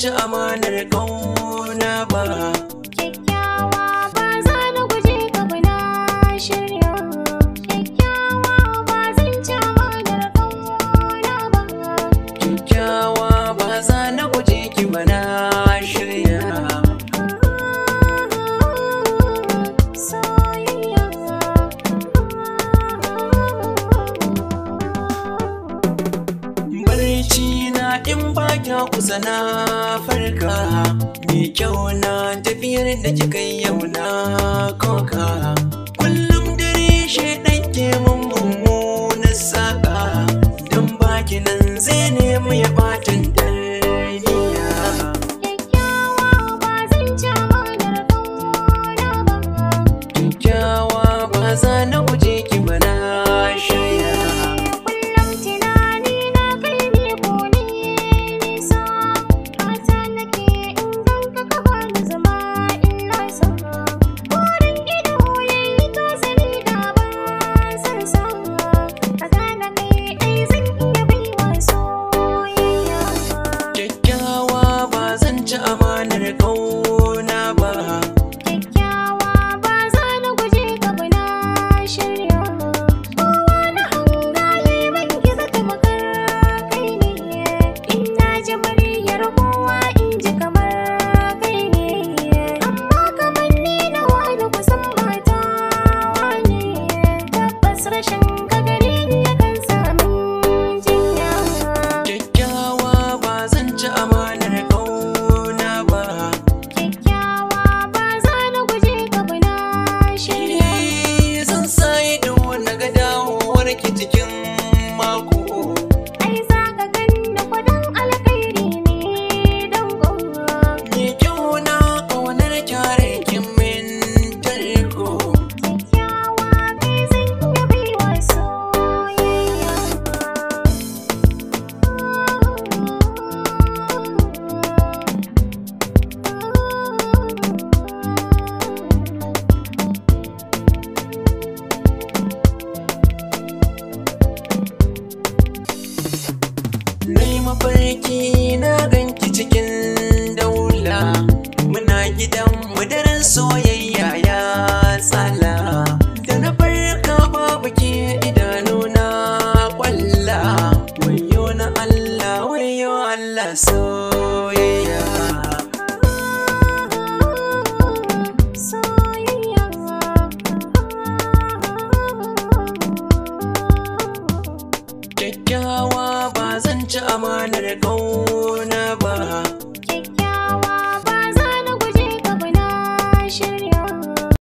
ci amanar ƙauna ba. Kyakkyawa ba za na guje ka ba na shirya. Kyakkyawa ba zan ci amanar ƙauna ba. Kyakkyawa ba za na guje ki ba na shirya. Barci na in ba kya kusa na farka, mai kyau na tafiyar da kika yau na koka. Kullum dare shaidan ke mun mummunan saƙa, don baki nan zai nemi ya ɓatan tarbiya. Kyakkyawa ba zan ci amanar ƙauna ba. Kyakkyawa ba za na guje ki ba na shirya. Kullum tunani na kai ne ko ne nisa. Fata nake in ganka ka bani zama ina so. Burin ido yayi tozali da ban san sa. A gane kai ɗai zan iya baiwa soyayya. Kyakkyawa ba zan ci amanar ƙauna ba. Kyakkyawa ba za na guje ka ba na shirya. Kowa na hangaye ban gizo ta makar kai ne. In na ji muryar kowa in ji kamar kai ne. Amma kamar ni na wani kusan mata ne. Tabbas rashin ka gare ni yakan sa min jinya. Kyakkyawa ba zan ci amanar ƙauna ba. Kyakkyawa ba za na guje ka ba na shirya. Zan sa ido na ga dawowar ki cikin mako. Ai za ka ganni kwadon alkhairi ne don gobe. Mai kyau na ƙaunar kyare kin min tarko. Kyakkyawa kai zan iya baiwa soyayya. Nai mafarki na ganki cikin daula, muna gidan mu daren soyayya ya tsala. Da na farka babu ke idanuna kwalla, wayo na Allah wayo Allah soyayya. Soyayya. Kyakkyawa ba zan ci amanar ƙauna